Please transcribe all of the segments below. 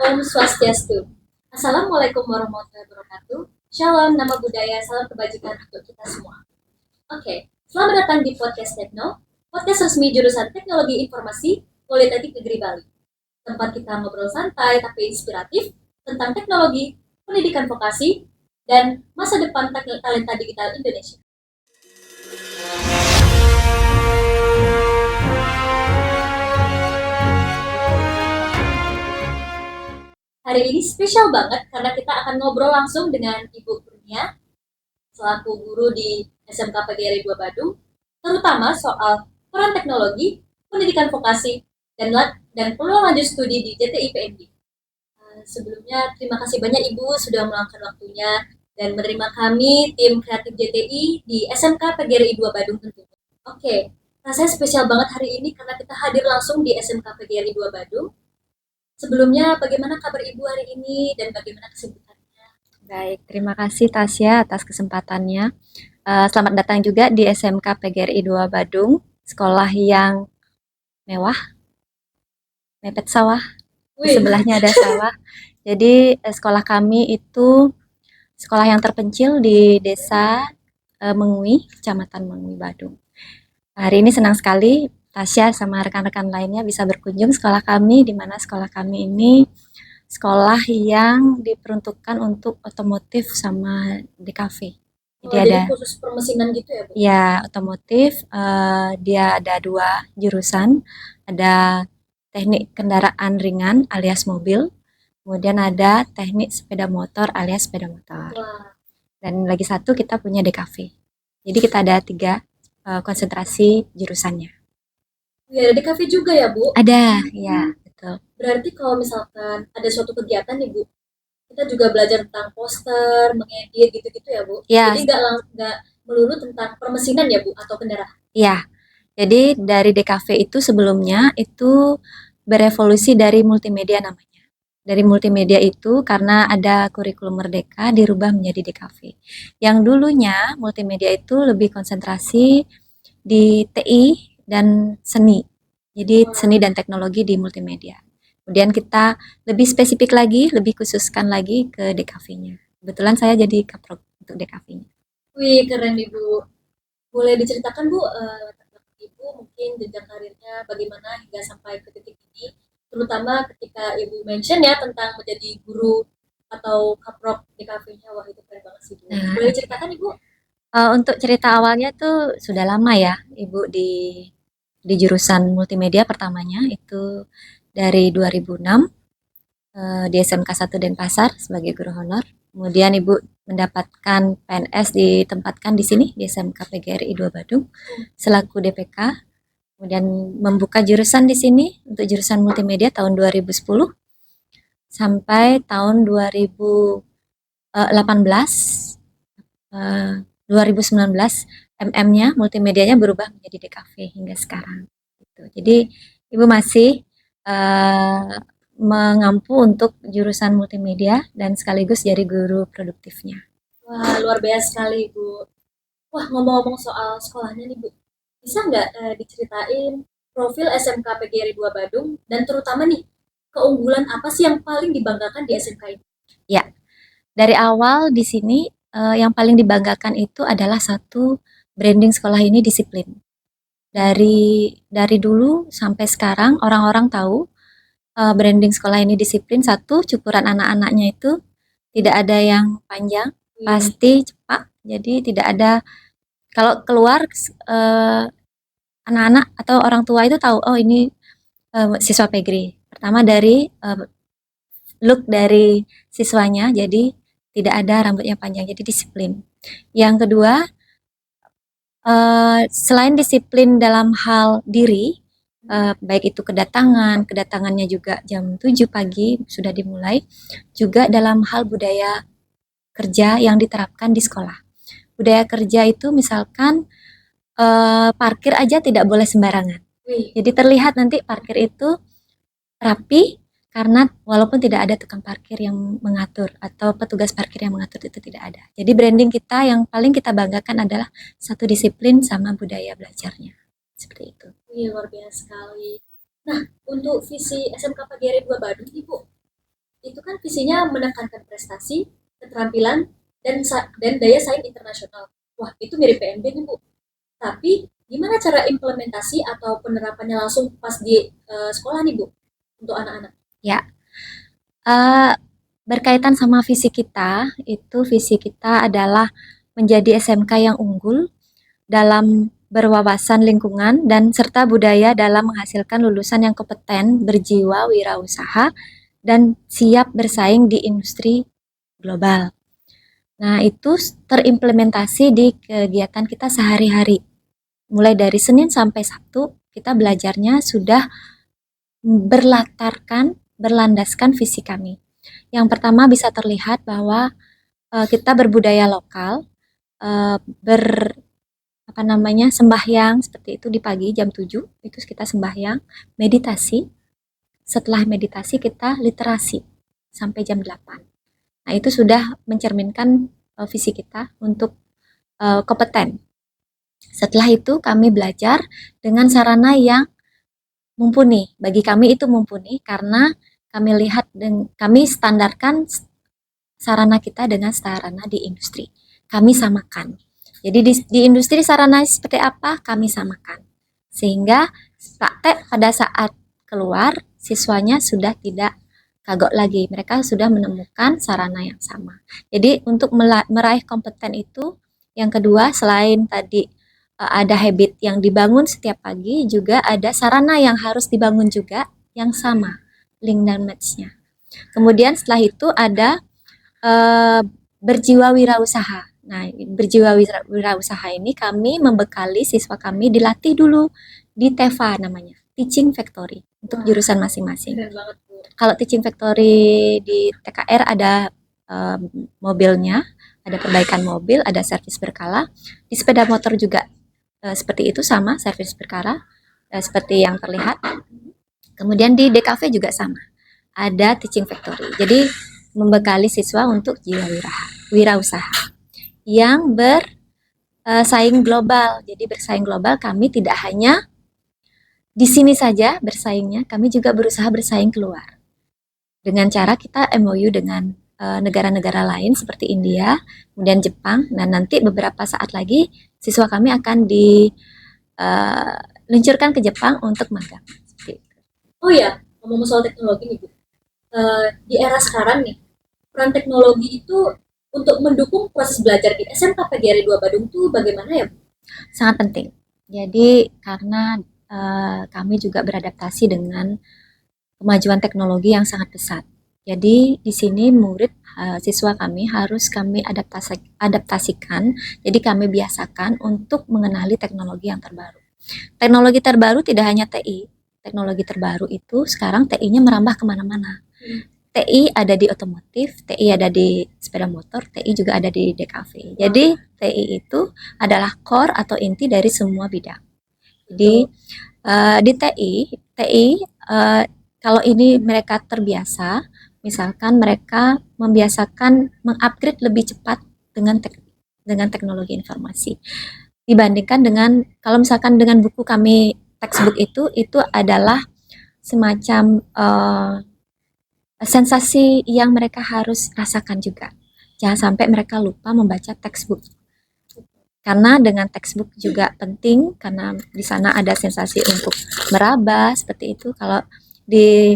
Om Swastiastu. Assalamualaikum warahmatullahi wabarakatuh. Shalom, nama budaya, salam kebajikan untuk kita semua. Oke, selamat datang di Podcast Tekno, podcast resmi jurusan Teknologi Informasi Politeknik Negeri Bali. Tempat kita ngobrol santai tapi inspiratif tentang teknologi, pendidikan vokasi, dan masa depan talenta digital Indonesia. Hari ini spesial banget karena kita akan ngobrol langsung dengan Ibu Kurnia selaku guru di SMK PGRI 2 Badung, terutama soal peran teknologi, pendidikan vokasi, dan peluang lanjut studi di JTI PNG. Sebelumnya terima kasih banyak Ibu sudah meluangkan waktunya dan menerima kami tim kreatif JTI di SMK PGRI 2 Badung tentunya. Oke, rasanya spesial banget hari ini karena kita hadir langsung di SMK PGRI 2 Badung. Sebelumnya, bagaimana kabar Ibu hari ini dan bagaimana kesibukannya? Baik, terima kasih Tasya atas kesempatannya. Selamat datang juga di SMK PGRI 2 Badung, sekolah yang mewah, mepet sawah, di sebelahnya ada sawah. Jadi sekolah kami itu sekolah yang terpencil di desa Mengui, Kecamatan Mengui, Badung. Hari ini senang sekali Tasya sama rekan-rekan lainnya bisa berkunjung sekolah kami, di mana sekolah kami ini sekolah yang diperuntukkan untuk otomotif sama DKV. Jadi ada khusus permesinan gitu ya, Bu? Ya, otomotif. Dia ada 2 jurusan, ada teknik kendaraan ringan alias mobil, kemudian ada teknik sepeda motor alias sepeda motor. Wah. Dan lagi satu kita punya DKV. Jadi kita ada 3 konsentrasi jurusannya. Ya, ada DKV juga ya, Bu? Ada, ya, betul. Berarti kalau misalkan ada suatu kegiatan nih, Bu, kita juga belajar tentang poster, mengedit gitu-gitu ya, Bu? Ya. Jadi nggak melulu tentang permesinan ya, Bu, atau kendaraan? Ya, jadi dari DKV itu sebelumnya itu berevolusi dari multimedia namanya. Dari multimedia itu karena ada kurikulum merdeka dirubah menjadi DKV. Yang dulunya multimedia itu lebih konsentrasi di TI dan seni. Jadi seni dan teknologi di multimedia. Kemudian kita lebih spesifik lagi, lebih khususkan lagi ke DKV-nya. Kebetulan saya jadi kaprok untuk DKV-nya. Wih, keren Ibu. Boleh diceritakan Bu, Ibu mungkin jenjang karirnya bagaimana hingga sampai ke titik ini, terutama ketika Ibu mention ya tentang menjadi guru atau kaprok DKV-nya, wah itu keren banget sih Bu. Boleh diceritakan Ibu? Untuk cerita awalnya tuh sudah lama ya, Ibu di jurusan multimedia pertamanya itu dari 2006 di SMK 1 Denpasar sebagai guru honor. Kemudian Ibu mendapatkan PNS ditempatkan di sini di SMK PGRI 2 Badung selaku DPK. Kemudian membuka jurusan di sini untuk jurusan multimedia tahun 2010 sampai tahun 2018. 2019 MM-nya multimedianya berubah menjadi DKV hingga sekarang. Gitu. Jadi Ibu masih mengampu untuk jurusan multimedia dan sekaligus jadi guru produktifnya. Wah, luar biasa sekali Bu. Wah, ngomong-ngomong soal sekolahnya nih Bu, bisa nggak diceritain profil SMK PGRI 2 Badung dan terutama nih keunggulan apa sih yang paling dibanggakan di SMK ini? Ya, dari awal di sini yang paling dibanggakan itu adalah satu, branding sekolah ini disiplin. Dari dulu sampai sekarang orang-orang tahu branding sekolah ini disiplin. Satu, cukuran anak-anaknya itu tidak ada yang panjang, pasti cepat. Jadi tidak ada, kalau keluar anak-anak atau orang tua itu tahu, oh ini siswa PGRI. Pertama dari look dari siswanya, jadi tidak ada rambutnya panjang, jadi disiplin. Yang kedua, selain disiplin dalam hal diri, baik itu kedatangannya juga jam 7 pagi sudah dimulai, juga dalam hal budaya kerja yang diterapkan di sekolah. Budaya kerja itu misalkan parkir aja tidak boleh sembarangan. Jadi terlihat nanti parkir itu rapi, karena walaupun tidak ada tukang parkir yang mengatur atau petugas parkir yang mengatur, itu tidak ada. Jadi branding kita yang paling kita banggakan adalah satu, disiplin sama budaya belajarnya. Seperti itu. Iya, luar biasa sekali. Nah, untuk visi SMK PGRI 2 Badung Ibu, itu kan visinya menekankan prestasi, keterampilan, dan daya saing internasional. Wah, itu mirip PMB nih, Bu. Tapi gimana cara implementasi atau penerapannya langsung pas di sekolah nih, Bu, untuk anak-anak? Ya, eh, berkaitan sama visi kita, itu visi kita adalah menjadi SMK yang unggul dalam berwawasan lingkungan dan serta budaya dalam menghasilkan lulusan yang kompeten, berjiwa wirausaha, dan siap bersaing di industri global. Nah, itu terimplementasi di kegiatan kita sehari-hari. Mulai dari Senin sampai Sabtu, kita belajarnya sudah berlandaskan visi kami. Yang pertama bisa terlihat bahwa kita berbudaya lokal, ber apa namanya sembahyang seperti itu di pagi jam 7 itu kita sembahyang, meditasi. Setelah meditasi kita literasi sampai jam 8. Nah, itu sudah mencerminkan visi kita untuk kompeten. Setelah itu kami belajar dengan sarana yang mumpuni. Bagi kami itu mumpuni karena kami lihat dan kami standarkan sarana kita dengan sarana di industri. Kami samakan. Jadi di industri sarana seperti apa kami samakan. Sehingga praktek pada saat keluar siswanya sudah tidak kagok lagi. Mereka sudah menemukan sarana yang sama. Jadi untuk meraih kompeten itu yang kedua selain tadi ada habit yang dibangun setiap pagi, juga ada sarana yang harus dibangun juga yang sama, link dan match-nya. Kemudian setelah itu ada berjiwa wirausaha. Nah, berjiwa wirausaha ini kami membekali siswa kami dilatih dulu di TEFA namanya, Teaching Factory untuk jurusan masing-masing. Kalau Teaching Factory di TKR ada mobilnya, ada perbaikan mobil, ada servis berkala. Di sepeda motor juga seperti itu sama, servis berkala seperti yang terlihat. Kemudian di DKV juga sama, ada Teaching Factory. Jadi membekali siswa untuk jiwa wirausaha yang bersaing global. Jadi bersaing global kami tidak hanya di sini saja bersaingnya, kami juga berusaha bersaing keluar. Dengan cara kita MOU dengan negara-negara lain seperti India, kemudian Jepang, dan nanti beberapa saat lagi siswa kami akan diluncurkan ke Jepang untuk magang. Oh ya, ngomong soal teknologi nih, Bu. Di era sekarang nih, peran teknologi itu untuk mendukung proses belajar di SMK PGRI 2 Badung tuh bagaimana ya, Bu? Sangat penting. Jadi karena kami juga beradaptasi dengan kemajuan teknologi yang sangat pesat. Jadi di sini murid siswa kami harus kami adaptasikan. Jadi kami biasakan untuk mengenali teknologi yang terbaru. Teknologi terbaru tidak hanya TI. Teknologi terbaru itu sekarang TI-nya merambah kemana-mana. TI ada di otomotif, TI ada di sepeda motor, TI juga ada di DKV. Jadi TI itu adalah core atau inti dari semua bidang. Jadi di TI kalau ini mereka terbiasa, misalkan mereka membiasakan mengupgrade lebih cepat dengan teknologi informasi dibandingkan dengan kalau misalkan dengan buku kami textbook itu adalah semacam sensasi yang mereka harus rasakan juga. Jangan sampai mereka lupa membaca textbook. Karena dengan textbook juga penting karena di sana ada sensasi untuk meraba seperti itu. Kalau di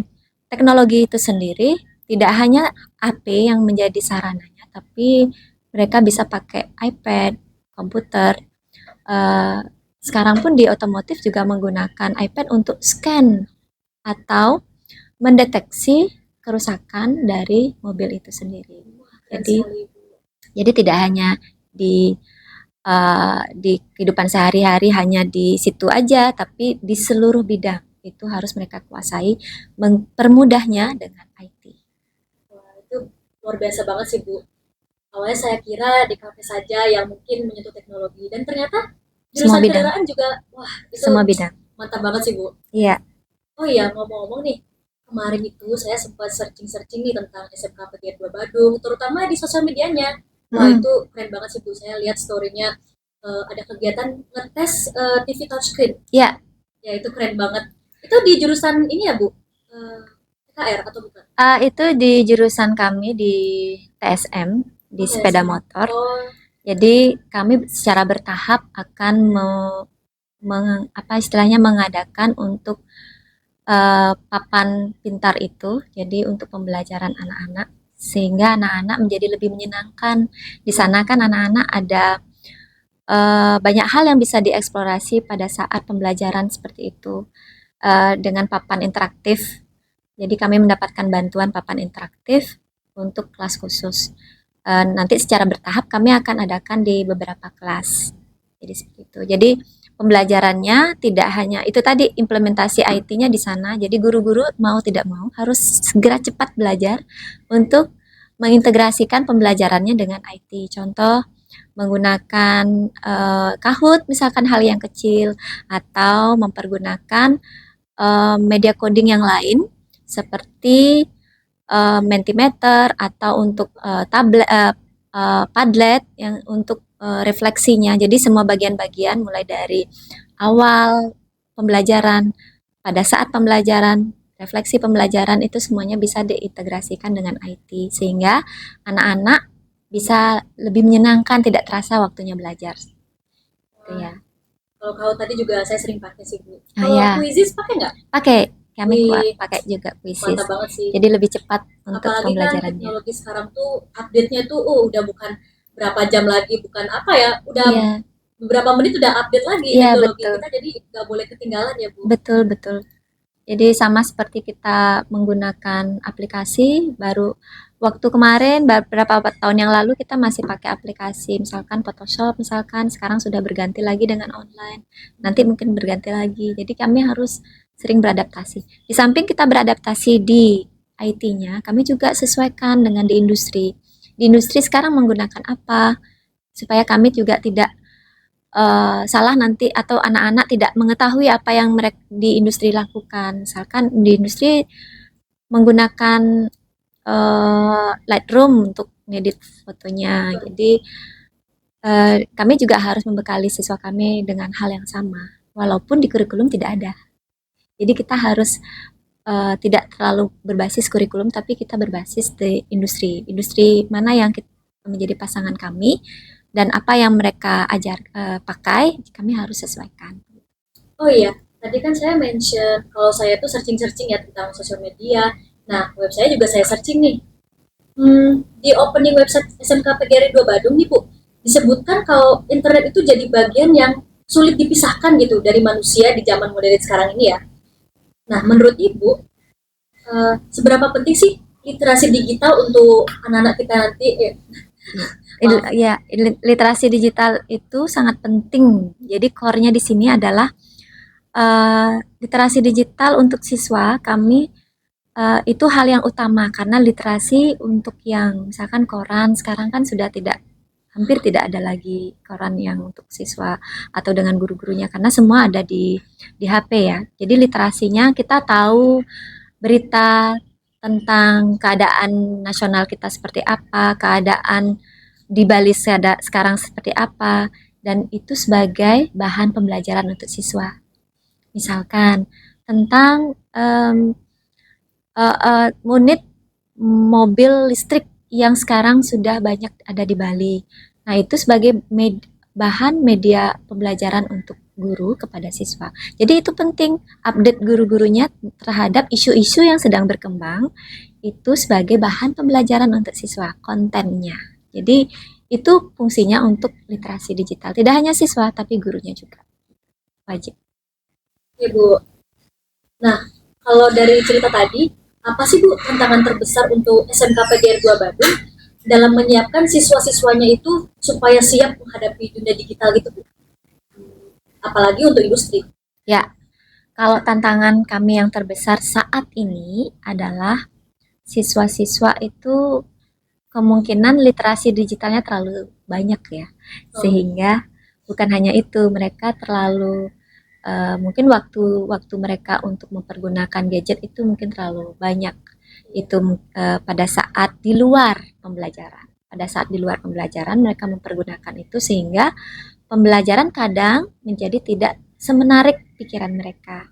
teknologi itu sendiri tidak hanya HP yang menjadi sarananya, tapi mereka bisa pakai iPad, komputer. Sekarang pun di otomotif juga menggunakan iPad untuk scan atau mendeteksi kerusakan dari mobil itu sendiri. Jadi tidak hanya di kehidupan sehari-hari hanya di situ aja, tapi di seluruh bidang itu harus mereka kuasai, mempermudahnya dengan IT. Wah, itu luar biasa banget sih, Bu. Awalnya saya kira di kafe saja yang mungkin menyentuh teknologi, dan ternyata Semua jurusan bidang. kendaraan juga, wah itu Semua bidang. mantap banget sih, Bu. Iya. Oh iya, ngomong-ngomong nih, kemarin itu saya sempat searching-searching nih tentang SMK PGRI 2 Badung, terutama di sosial medianya. Wah, itu keren banget sih, Bu. Saya lihat story-nya ada kegiatan ngetes TV touchscreen. Iya. Ya, itu keren banget. Itu di jurusan ini ya, Bu? KR atau bukan? Itu di jurusan kami di TSM, di Oh, sepeda TSM. motor. Oh, Jadi kami secara bertahap akan apa istilahnya mengadakan untuk papan pintar itu. Jadi untuk pembelajaran anak-anak sehingga anak-anak menjadi lebih menyenangkan. Di sana kan anak-anak ada banyak hal yang bisa dieksplorasi pada saat pembelajaran seperti itu dengan papan interaktif. Jadi kami mendapatkan bantuan papan interaktif untuk kelas khusus. Nanti secara bertahap kami akan adakan di beberapa kelas. Jadi seperti itu. Jadi pembelajarannya tidak hanya itu tadi implementasi IT-nya di sana. Jadi guru-guru mau tidak mau harus segera cepat belajar untuk mengintegrasikan pembelajarannya dengan IT. Contoh menggunakan Kahoot misalkan hal yang kecil atau mempergunakan media coding yang lain seperti Mentimeter atau untuk tablet Padlet yang untuk refleksinya. Jadi semua bagian-bagian mulai dari awal pembelajaran, pada saat pembelajaran, refleksi pembelajaran itu semuanya bisa diintegrasikan dengan IT sehingga anak-anak bisa lebih menyenangkan, tidak terasa waktunya belajar. Gitu wah. ya. Kalau kau tadi juga saya sering pakai sih, Bu. Ah Kalau ya, Quizzes pakai nggak? pakai. Kami Wih, pakai juga Quizzes. mantap banget sih. Jadi lebih cepat untuk Apalagi kan pembelajarannya. teknologi sekarang tuh update-nya tuh udah bukan berapa jam lagi, bukan apa ya, udah Iya, beberapa menit udah update lagi iya teknologi betul. kita, jadi nggak boleh ketinggalan ya, Bu. Betul, betul. Jadi sama seperti kita menggunakan aplikasi, baru waktu kemarin beberapa tahun yang lalu kita masih pakai aplikasi, misalkan Photoshop, misalkan sekarang sudah berganti lagi dengan online. Nanti mungkin berganti lagi. Jadi kami harus sering beradaptasi. Di samping kita beradaptasi di IT-nya, kami juga sesuaikan dengan di industri. Di industri sekarang menggunakan apa? Supaya kami juga tidak salah nanti atau anak-anak tidak mengetahui apa yang mereka di industri lakukan. Misalkan di industri menggunakan Lightroom untuk ngedit fotonya. Jadi kami juga harus membekali siswa kami dengan hal yang sama, walaupun di kurikulum tidak ada. Jadi kita harus tidak terlalu berbasis kurikulum, tapi kita berbasis di industri. Industri mana yang menjadi pasangan kami dan apa yang mereka pakai, kami harus sesuaikan. Oh iya, tadi kan saya mention kalau saya tuh searching-searching ya tentang sosial media. Nah, web saya juga saya searching nih. Di opening website SMK PGRI 2 Badung nih, Bu, disebutkan kalau internet itu jadi bagian yang sulit dipisahkan gitu dari manusia di zaman modern sekarang ini ya. Nah, menurut Ibu, seberapa penting sih literasi digital untuk anak-anak kita nanti? Maaf. Ya, literasi digital itu sangat penting. Jadi core-nya di sini adalah literasi digital untuk siswa kami itu hal yang utama karena literasi untuk yang misalkan koran sekarang kan sudah tidak hampir tidak ada lagi koran yang untuk siswa atau dengan guru-gurunya karena semua ada di HP ya. Jadi literasinya kita tahu berita tentang keadaan nasional kita seperti apa, keadaan di Bali sekarang seperti apa, dan itu sebagai bahan pembelajaran untuk siswa. Misalkan tentang unit mobil listrik yang sekarang sudah banyak ada di Bali. Nah, itu sebagai bahan media pembelajaran untuk guru kepada siswa. Jadi itu penting update guru-gurunya terhadap isu-isu yang sedang berkembang itu sebagai bahan pembelajaran untuk siswa, kontennya. Jadi itu fungsinya untuk literasi digital. Tidak hanya siswa tapi gurunya juga. Wajib. Ya, Bu. Nah, kalau dari cerita tadi, apa sih Bu tantangan terbesar untuk SMK PGR 2 Bandung dalam menyiapkan siswa-siswanya itu supaya siap menghadapi dunia digital gitu Bu? Apalagi untuk industri. Ya, kalau tantangan kami yang terbesar saat ini adalah siswa-siswa itu kemungkinan literasi digitalnya terlalu banyak ya. Oh, Sehingga bukan hanya itu, mereka terlalu mungkin waktu mereka untuk mempergunakan gadget itu mungkin terlalu banyak. Itu pada saat di luar pembelajaran. Pada saat di luar pembelajaran mereka mempergunakan itu sehingga pembelajaran kadang menjadi tidak semenarik pikiran mereka.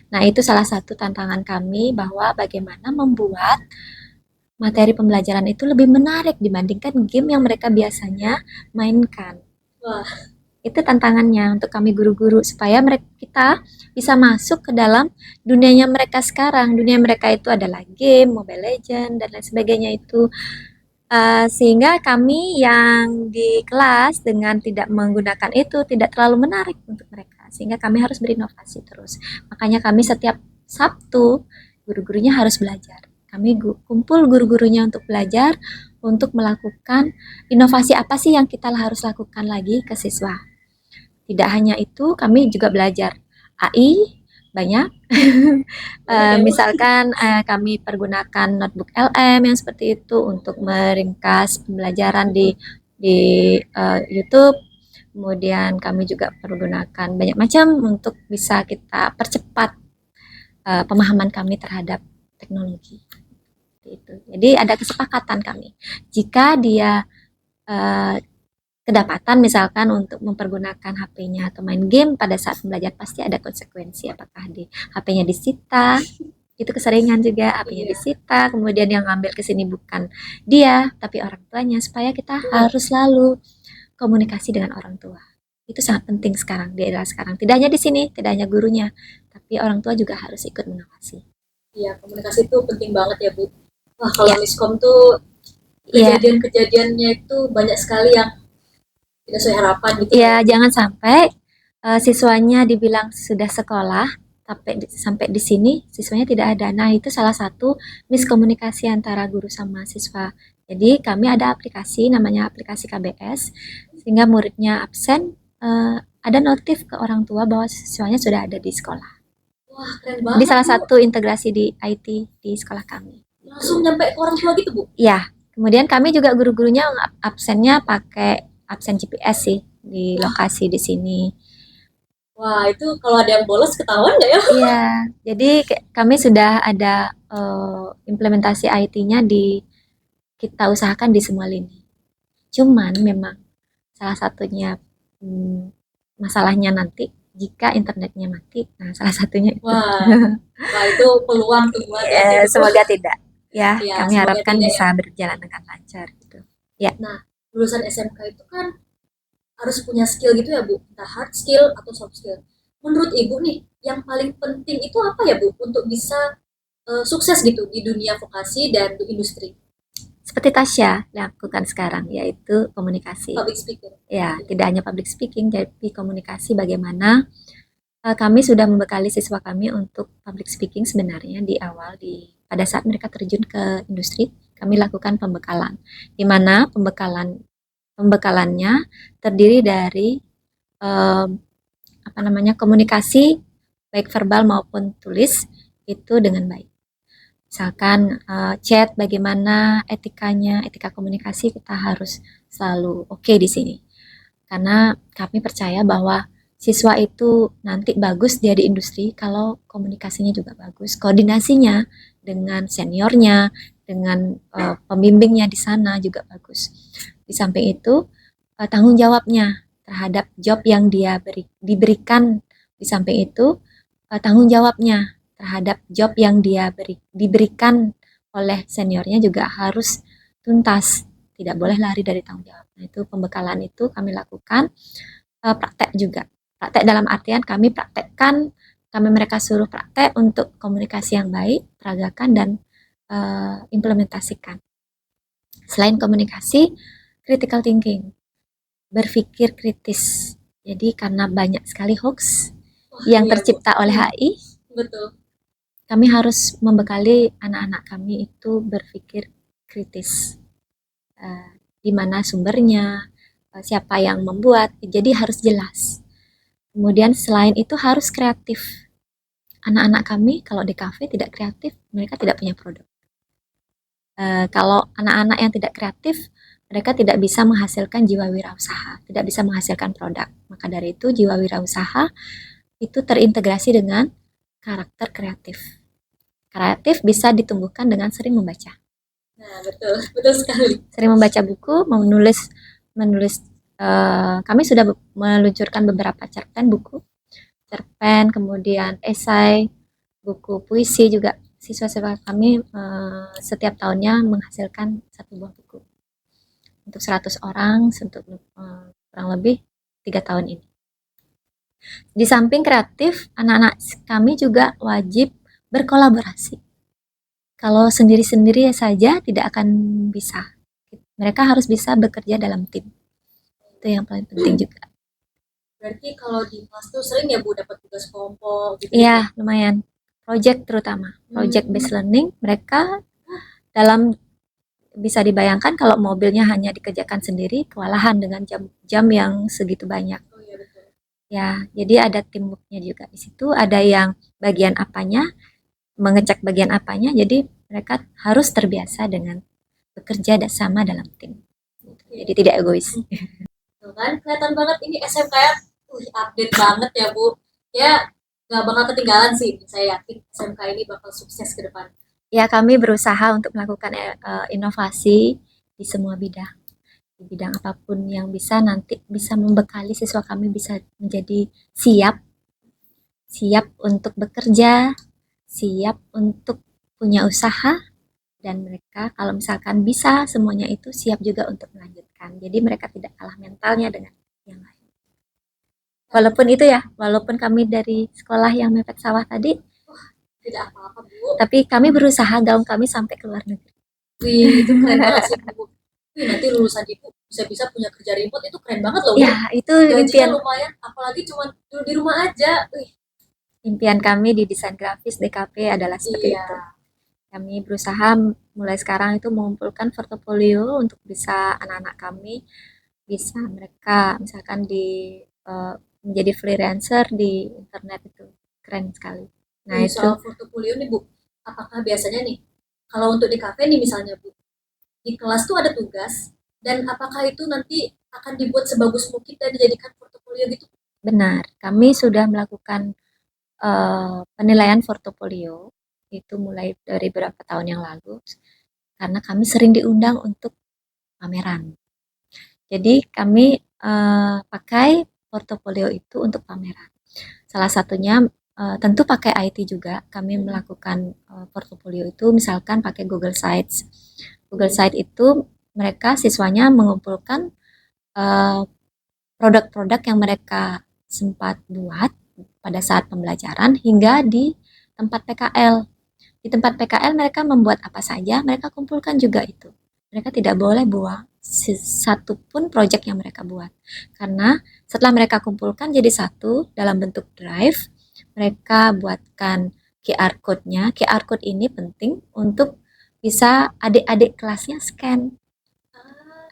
Nah, itu salah satu tantangan kami bahwa bagaimana membuat materi pembelajaran itu lebih menarik dibandingkan game yang mereka biasanya mainkan. Wah, Itu tantangannya untuk kami guru-guru supaya mereka kita bisa masuk ke dalam dunianya mereka sekarang. Dunia mereka itu adalah game, Mobile Legends dan lain sebagainya itu. Sehingga kami yang di kelas dengan tidak menggunakan itu tidak terlalu menarik untuk mereka. Sehingga kami harus berinovasi terus. Makanya kami setiap Sabtu guru-gurunya harus belajar. Kami kumpul guru-gurunya untuk belajar untuk melakukan inovasi apa sih yang kita harus lakukan lagi ke siswa. Tidak hanya itu, kami juga belajar AI banyak. Misalkan kami pergunakan notebook LM yang seperti itu untuk meringkas pembelajaran di YouTube. Kemudian kami juga pergunakan banyak macam untuk bisa kita percepat pemahaman kami terhadap teknologi. Itu. Jadi ada kesepakatan kami. Jika dia uh, kedapatan misalkan untuk mempergunakan HP-nya atau main game pada saat belajar pasti ada konsekuensi, apakah di HP-nya disita, itu keseringan juga HP-nya disita, kemudian yang ngambil ke sini bukan dia tapi orang tuanya, supaya kita harus selalu komunikasi dengan orang tua. Itu sangat penting sekarang di era sekarang, tidak hanya di sini, tidak hanya gurunya, tapi orang tua juga harus ikut mengawasi. Iya, komunikasi itu penting banget ya, Bu. Wah, kalau miskom tuh kejadian-kejadiannya itu banyak sekali yang tidak sesuai harapan gitu. Ya, jangan sampai siswanya dibilang sudah sekolah, tapi sampai di sini siswanya tidak ada. Nah, itu salah satu miskomunikasi antara guru sama siswa. Jadi, kami ada aplikasi namanya aplikasi KBS, sehingga muridnya absen, ada notif ke orang tua bahwa siswanya sudah ada di sekolah. Wah, keren banget. Jadi, salah satu integrasi di IT di sekolah kami. Langsung nyampe ke orang tua gitu, Bu? Ya, kemudian kami juga guru-gurunya absennya pakai absen GPS sih di lokasi di sini. Wah, itu kalau ada yang bolos ketahuan nggak ya? Iya, jadi kami sudah ada implementasi IT-nya kita usahakan di semua lini. Cuman memang salah satunya masalahnya nanti jika internetnya mati. Nah, salah satunya itu. Wah itu peluang tuh buat semoga tidak. Ya, ya, kami harapkan bisa berjalan dengan lancar gitu. Ya. Nah, lulusan SMK itu kan harus punya skill gitu ya, Bu, entah hard skill atau soft skill. Menurut Ibu nih, yang paling penting itu apa ya, Bu, untuk bisa sukses gitu di dunia vokasi dan di industri? Seperti Tasya lakukan sekarang, yaitu komunikasi. Public speaking. Ya, tidak hanya public speaking, tapi komunikasi bagaimana kami sudah membekali siswa kami untuk public speaking sebenarnya di awal pada saat mereka terjun ke industri, kami lakukan pembekalan, di mana pembekalannya terdiri dari komunikasi baik verbal maupun tulis itu dengan baik. Misalkan chat bagaimana etikanya, etika komunikasi kita harus selalu oke di sini. Karena kami percaya bahwa siswa itu nanti bagus dia di industri kalau komunikasinya juga bagus, koordinasinya dengan seniornya, dengan pembimbingnya di sana juga bagus. Di samping itu tanggung jawabnya terhadap job yang dia diberikan, di samping itu tanggung jawabnya terhadap job yang dia diberikan oleh seniornya juga harus tuntas, tidak boleh lari dari tanggung jawab. Nah, itu pembekalan itu kami lakukan. Praktek juga. Praktek dalam artian kami praktekkan, kami mereka suruh praktek untuk komunikasi yang baik, peragakan, dan implementasikan. Selain komunikasi, critical thinking, berpikir kritis. Jadi karena banyak sekali hoax yang tercipta oleh AI, betul. Kami harus membekali anak-anak kami itu berpikir kritis. Di mana sumbernya, siapa yang membuat, jadi harus jelas. Kemudian selain itu harus kreatif. Anak-anak kami kalau di kafe tidak kreatif, mereka tidak punya produk. Kalau anak-anak yang tidak kreatif, mereka tidak bisa menghasilkan jiwa wirausaha, tidak bisa menghasilkan produk. Maka dari itu jiwa wirausaha itu terintegrasi dengan karakter kreatif. Kreatif bisa ditumbuhkan dengan sering membaca. Nah, betul sekali. Sering membaca buku, menulis. Kami sudah meluncurkan beberapa cerpen buku cerpen, kemudian esai, buku puisi juga. Siswa-siswa kami setiap tahunnya menghasilkan satu buah buku untuk 100 orang untuk kurang lebih 3 tahun ini. Di samping kreatif, anak-anak kami juga wajib berkolaborasi. Kalau sendiri-sendiri saja tidak akan bisa. Mereka harus bisa bekerja dalam tim. Itu yang paling penting juga. Berarti kalau di kelas tuh sering ya Bu dapat tugas kelompok gitu. Iya, lumayan. Project terutama. Project based learning, mereka dalam bisa dibayangkan kalau mobilnya hanya dikerjakan sendiri, kewalahan dengan jam-jam yang segitu banyak. Oh iya betul. Ya, jadi ada teamworknya juga di situ. Ada yang bagian apanya, mengecek bagian apanya. Jadi mereka harus terbiasa dengan bekerja sama dalam tim. Jadi tidak egois. Tuh kan kelihatan banget ini SMK ya, update banget ya Bu. Ya nggak bakal ketinggalan sih. Saya yakin SMK ini bakal sukses ke depan. Ya, kami berusaha untuk melakukan inovasi di semua bidang. Di bidang apapun yang bisa nanti bisa membekali siswa kami bisa menjadi siap untuk bekerja, siap untuk punya usaha, dan mereka kalau misalkan bisa semuanya itu siap juga untuk melanjutkan. Jadi mereka tidak kalah mentalnya dengan yang lain. Walaupun itu ya, walaupun kami dari sekolah yang mepet sawah tadi, Tidak apa-apa Bu. tapi kami berusaha gaung kami sampai ke luar negeri. Wih, itu keren banget sih Bu. Wih, nanti lulusan Ibu bisa-bisa punya kerja remote itu keren banget loh Bu. Ya, itu Gajinya impian lumayan, apalagi cuma duduk di rumah aja. Wih, impian kami di desain grafis DKP adalah seperti iya. itu. Kami berusaha mulai sekarang itu mengumpulkan portofolio untuk bisa anak-anak kami bisa mereka misalkan menjadi freelancer di internet itu keren sekali. Nah Wih, itu soal portofolio nih Bu, apakah biasanya nih, kalau untuk di kafe nih misalnya Bu, di kelas tuh ada tugas, dan apakah itu nanti akan dibuat sebagus mungkin dan dijadikan portofolio gitu? benar. Kami sudah melakukan penilaian portofolio itu mulai dari beberapa tahun yang lalu karena kami sering diundang untuk pameran. Jadi kami pakai portofolio itu untuk pameran. Salah satunya tentu pakai IT juga. Kami melakukan portofolio itu misalkan pakai Google Sites. Google Sites itu mereka siswanya mengumpulkan produk-produk yang mereka sempat buat pada saat pembelajaran hingga di tempat PKL. Di tempat PKL mereka membuat apa saja, mereka kumpulkan juga itu. Mereka tidak boleh buang satu pun proyek yang mereka buat. Karena setelah mereka kumpulkan jadi satu dalam bentuk drive, mereka buatkan QR code-nya. QR code ini penting untuk bisa adik-adik kelasnya scan.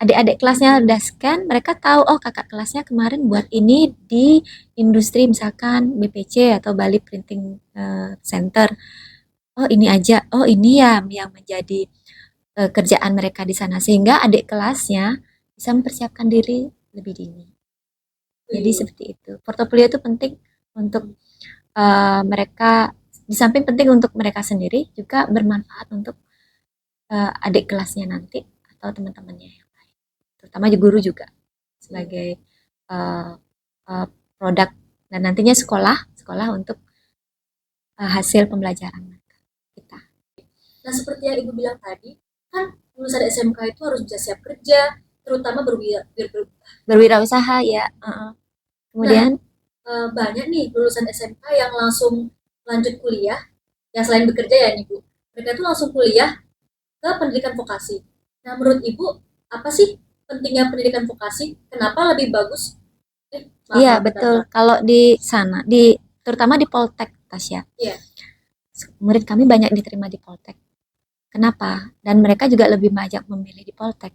Adik-adik kelasnya udah scan, mereka tahu oh kakak kelasnya kemarin buat ini di industri misalkan BPC atau Bali Printing Center. Oh ini aja, oh ini ya yang menjadi kerjaan mereka di sana sehingga adik kelasnya bisa mempersiapkan diri lebih dini. Jadi seperti itu. Portofolio itu penting untuk mereka di samping penting untuk mereka sendiri juga bermanfaat untuk adik kelasnya nanti atau teman-temannya yang lain. Terutama guru juga sebagai produk dan nantinya sekolah untuk hasil pembelajaran kita. Nah, seperti yang Ibu bilang tadi, kan lulusan SMK itu harus bisa siap kerja, terutama berwirausaha ya. Kemudian banyak nih lulusan SMK yang langsung lanjut kuliah, yang selain bekerja ya nih Bu, mereka tuh langsung kuliah ke pendidikan vokasi. Nah, menurut Ibu, apa sih pentingnya pendidikan vokasi? Kenapa lebih bagus? Iya, betul. Kalau di sana, terutama di Poltek, Tasya. Iya. Murid kami banyak diterima di Poltek. Kenapa? Dan mereka juga lebih banyak memilih di Poltek.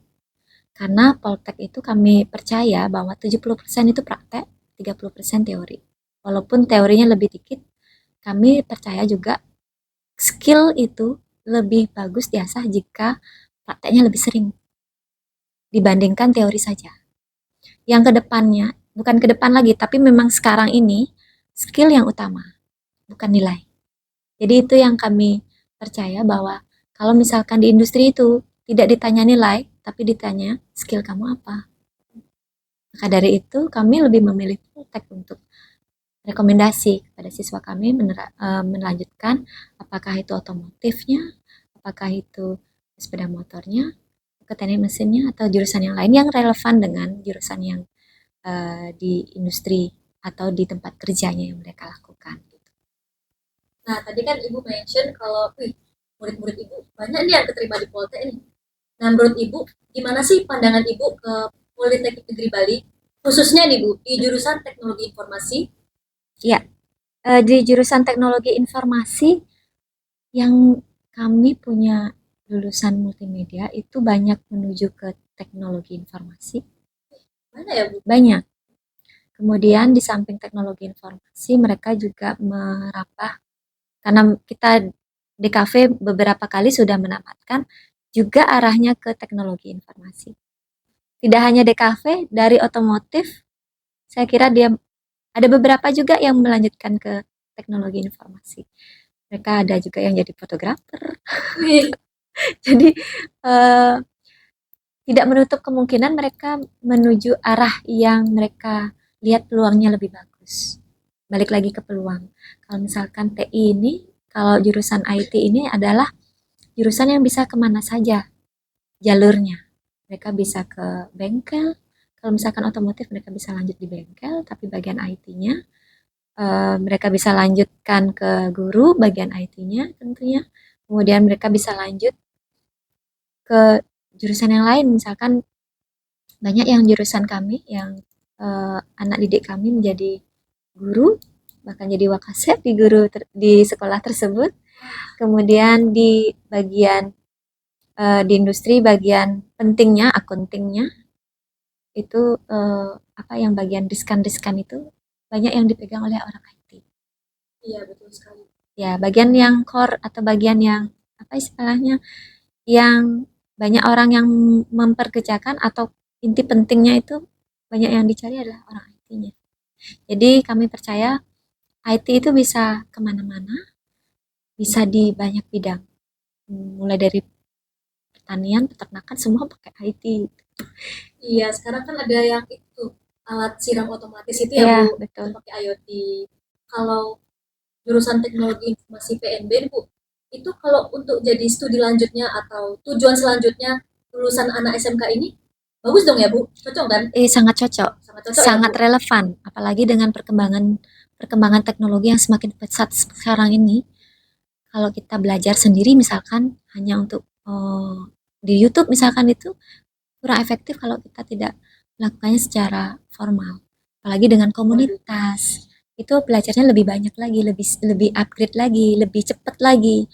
Karena Poltek itu kami percaya bahwa 70% itu praktek, 30% teori. Walaupun teorinya lebih dikit, kami percaya juga skill itu lebih bagus diasah jika prakteknya lebih sering dibandingkan teori saja. Yang kedepannya, bukan ke depan lagi, tapi memang sekarang ini skill yang utama, bukan nilai. Jadi itu yang kami percaya bahwa kalau misalkan di industri itu tidak ditanya nilai, tapi ditanya skill kamu apa. Maka dari itu kami lebih memilih Poltek untuk rekomendasi kepada siswa kami melanjutkan apakah itu otomotifnya, apakah itu sepeda motornya, ke teknik mesinnya, atau jurusan yang lain yang relevan dengan jurusan yang di industri atau di tempat kerjanya yang mereka lakukan. Nah, tadi kan Ibu mention kalau murid-murid Ibu banyak nih yang keterima di Poltek ini. Nah, menurut Ibu, gimana sih pandangan Ibu ke Politeknik Negeri Bali, khususnya nih Bu, di jurusan Teknologi Informasi? Ya, di jurusan Teknologi Informasi yang kami punya lulusan multimedia itu banyak menuju ke teknologi informasi. Mana ya Bu? Banyak. Kemudian di samping teknologi informasi, mereka juga merambah, karena kita di kafe beberapa kali sudah menamatkan, juga arahnya ke teknologi informasi. Tidak hanya di kafe, dari otomotif, saya kira dia ada beberapa juga yang melanjutkan ke teknologi informasi. Mereka ada juga yang jadi fotografer. Jadi tidak menutup kemungkinan mereka menuju arah yang mereka lihat peluangnya lebih bagus. Balik lagi ke peluang. Kalau misalkan TI ini, kalau jurusan IT ini adalah jurusan yang bisa kemana saja jalurnya. Mereka bisa ke bengkel. Kalau misalkan otomotif mereka bisa lanjut di bengkel, tapi bagian IT-nya mereka bisa lanjutkan ke guru bagian IT-nya tentunya. Kemudian mereka bisa lanjut ke jurusan yang lain, misalkan banyak yang jurusan kami yang anak didik kami menjadi guru, bahkan jadi wakasep di sekolah tersebut. Kemudian di bagian di industri bagian pentingnya akuntingnya itu apa yang bagian riskan-riskan itu banyak yang dipegang oleh orang IT. Iya, betul sekali. Ya, bagian yang core atau bagian yang apa istilahnya yang banyak orang yang memperkerjakan atau inti pentingnya itu banyak yang dicari adalah orang IT-nya. Jadi kami percaya IT itu bisa kemana-mana, bisa di banyak bidang, mulai dari pertanian, peternakan, semua pakai IT. Iya, sekarang kan ada yang itu alat siram otomatis itu ya Iya, Bu, betul. itu pakai IoT. Kalau jurusan Teknologi Informasi PNB Bu, itu kalau untuk jadi studi lanjutnya atau tujuan selanjutnya lulusan anak SMK ini bagus dong ya Bu, cocok kan? Sangat cocok, Sangat cocok ya sangat Bu. relevan, apalagi dengan perkembangan teknologi yang semakin pesat sekarang ini. Kalau kita belajar sendiri misalkan hanya untuk di YouTube misalkan itu kurang efektif kalau kita tidak melakukannya secara formal. Apalagi dengan komunitas. Itu belajarnya lebih banyak lagi, lebih lebih upgrade lagi, lebih cepat lagi.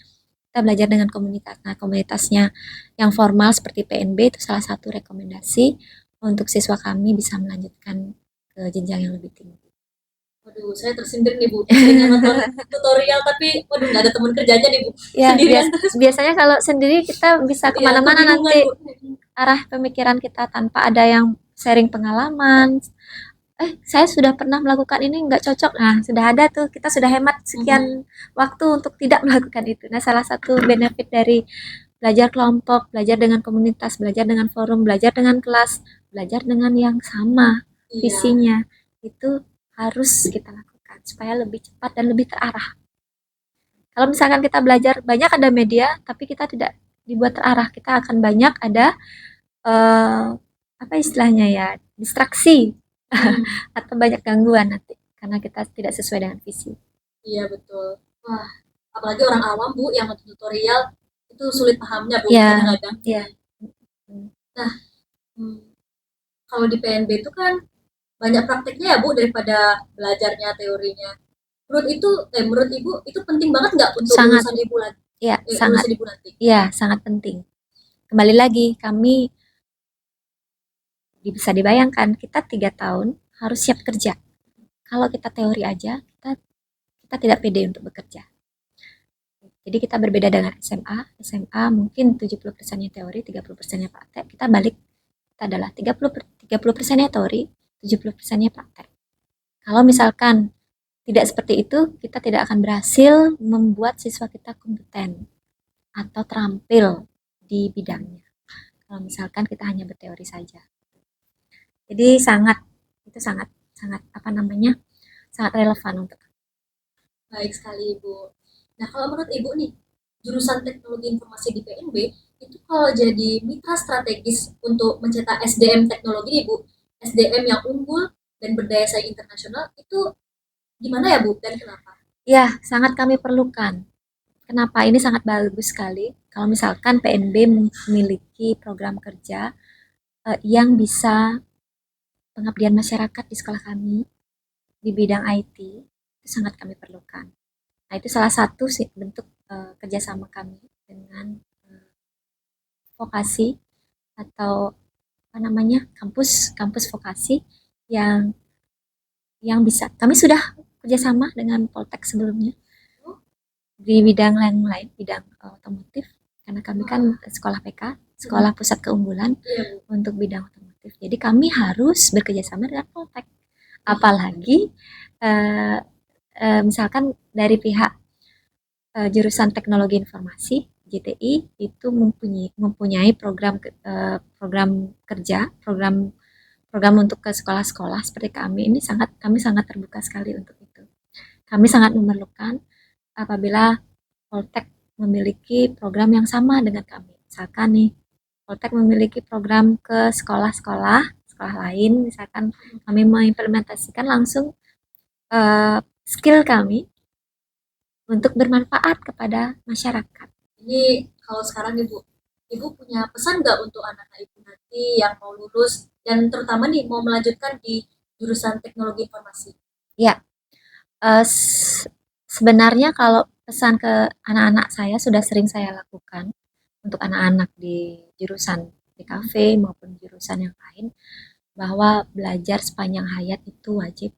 Kita belajar dengan komunitas. Nah, komunitasnya yang formal seperti PNB itu salah satu rekomendasi untuk siswa kami bisa melanjutkan ke jenjang yang lebih tinggi. Waduh, saya tersindir nih Bu, sering nonton tutorial tapi waduh nggak ada teman kerjanya nih Bu, Ya, sendirian terus. biasanya kalau sendiri kita bisa Iya, kemana-mana kebingungan nanti Bu. arah pemikiran kita tanpa ada yang sharing pengalaman. Saya sudah pernah melakukan ini nggak cocok. Nah, sudah ada tuh, kita sudah hemat sekian waktu untuk tidak melakukan itu. Nah, salah satu benefit dari belajar kelompok, belajar dengan komunitas, belajar dengan forum, belajar dengan kelas, belajar dengan yang sama Iya, visinya, itu harus kita lakukan supaya lebih cepat dan lebih terarah. Kalau misalkan kita belajar banyak ada media, tapi kita tidak dibuat terarah, kita akan banyak ada eh, apa istilahnya ya, distraksi atau banyak gangguan nanti karena kita tidak sesuai dengan visi. iya betul. Wah, apalagi orang awam Bu yang nonton tutorial itu sulit pahamnya Bu Ya, kadang-kadang. ya. Nah, hmm, kalau di PNB itu kan banyak prakteknya ya Bu daripada belajarnya teorinya. Menurut Ibu itu penting banget nggak untuk Sangat, lulusan Ibu lagi, ya, sangat, lulusan Ibu nanti? ya, sangat penting. Kembali lagi, kami bisa dibayangkan kita 3 tahun harus siap kerja. Kalau kita teori aja, kita tidak pede untuk bekerja. Jadi kita berbeda dengan SMA. SMA mungkin 70%-nya teori, 30%-nya praktek. Kita balik, kita adalah 30% teori, 70%-nya praktek. Kalau misalkan tidak seperti itu, kita tidak akan berhasil membuat siswa kita kompeten atau terampil di bidangnya. Kalau misalkan kita hanya berteori saja. Jadi sangat itu sangat sangat apa namanya? sangat relevan untuk. Baik sekali Ibu. Nah kalau menurut Ibu nih, jurusan teknologi informasi di PNB itu kalau jadi mitra strategis untuk mencetak SDM teknologi Ibu, SDM yang unggul dan berdaya saing internasional itu gimana ya Bu dan kenapa? Ya, sangat kami perlukan. Kenapa? Ini sangat bagus sekali. Kalau misalkan PNB memiliki program kerja yang bisa pengabdian masyarakat di sekolah kami di bidang IT, itu sangat kami perlukan. Nah, itu salah satu sih bentuk kerjasama kami dengan vokasi atau apa namanya kampus vokasi yang bisa kami sudah kerjasama dengan Poltek sebelumnya di bidang yang lain, bidang otomotif, karena kami kan sekolah PK, sekolah pusat keunggulan untuk bidang otomotif. Jadi kami harus bekerjasama dengan Poltek. Apalagi misalkan dari pihak jurusan teknologi informasi JTI itu mempunyai program kerja, program untuk ke sekolah-sekolah seperti kami sangat terbuka sekali untuk itu. Kami sangat memerlukan apabila Poltek memiliki program yang sama dengan kami. Misalkan nih, Poltek memiliki program ke sekolah lain, misalkan kami mengimplementasikan langsung skill kami untuk bermanfaat kepada masyarakat. Ini kalau sekarang Ibu punya pesan nggak untuk anak-anak Ibu nanti yang mau lulus dan terutama nih mau melanjutkan di jurusan teknologi informasi? Ya, sebenarnya kalau pesan ke anak-anak saya sudah sering saya lakukan untuk anak-anak di jurusan DKV maupun jurusan yang lain, bahwa belajar sepanjang hayat itu wajib.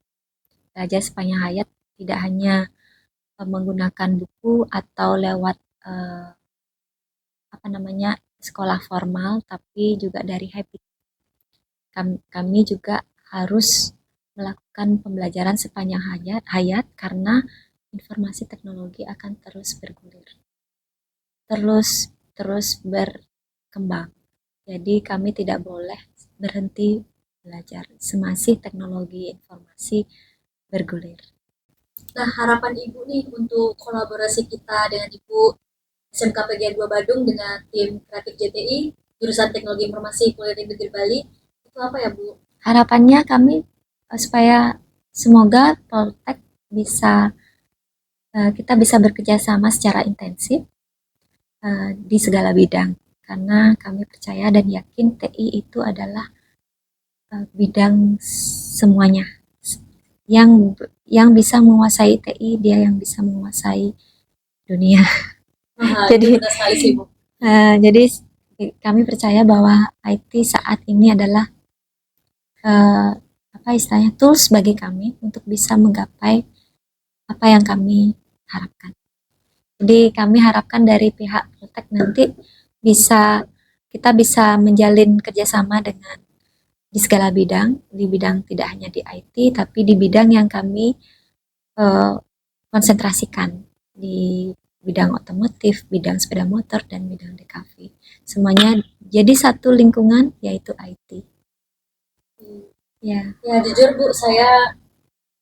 Belajar sepanjang hayat tidak hanya menggunakan buku atau lewat sekolah formal, tapi juga dari habit. Kami juga harus melakukan pembelajaran sepanjang hayat karena informasi teknologi akan terus bergulir, terus berkembang. Jadi kami tidak boleh berhenti belajar semasih teknologi informasi bergulir. Nah, harapan Ibu nih untuk kolaborasi kita dengan Ibu SMK PGRI 2 Badung dengan tim kreatif JTI, jurusan Teknologi Informasi Politeknik Negeri Bali, itu apa ya Bu? Harapannya kami supaya semoga Poltek kita bisa bekerja sama secara intensif di segala bidang, karena kami percaya dan yakin TI itu adalah bidang semuanya. Yang bisa menguasai TI, dia yang bisa menguasai dunia. Jadi benar sekali sih Bu. Jadi kami percaya bahwa IT saat ini adalah tools bagi kami untuk bisa menggapai apa yang kami harapkan. Jadi kami harapkan dari pihak Poltek nanti kita bisa menjalin kerjasama dengan di segala bidang, di bidang tidak hanya di IT, tapi di bidang yang kami konsentrasikan, di bidang otomotif, bidang sepeda motor, dan bidang DKV. Semuanya jadi satu lingkungan, yaitu IT. Ya jujur Bu, saya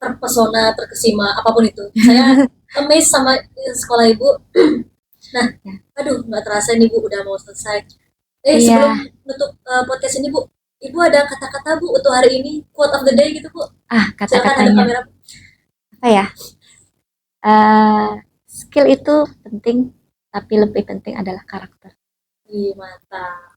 terpesona, terkesima, apapun itu. Saya amazed sama sekolah Ibu. Nah, aduh nggak terasa nih Bu, udah mau selesai. Sebelum nutup podcast ini Bu, Ibu ada kata-kata Bu untuk hari ini, quote of the day gitu Bu? Kata-katanya apa ya? Skill itu penting, tapi lebih penting adalah karakter. Mantap.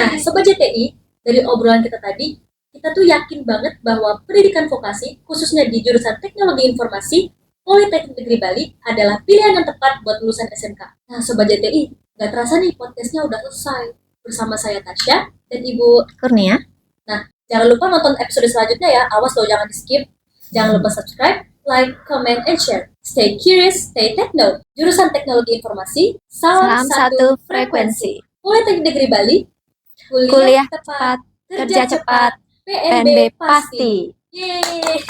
Nah, Sobat JTI, dari obrolan kita tadi, kita tuh yakin banget bahwa pendidikan vokasi, khususnya di jurusan Teknologi Informasi, Politeknik Negeri Bali adalah pilihan yang tepat buat lulusan SMK. Nah, Sobat JTI, gak terasa nih podcastnya udah selesai. Bersama saya Tasya dan Ibu Kurnia. Nah, jangan lupa nonton episode selanjutnya ya. Awas loh, jangan di skip. Jangan lupa subscribe, like, comment, and share. Stay curious, stay techno. Jurusan Teknologi Informasi, salam satu frekuensi. Politeknik Negeri Bali, kuliah tepat, kerja cepat, PNB pasti. Yeay.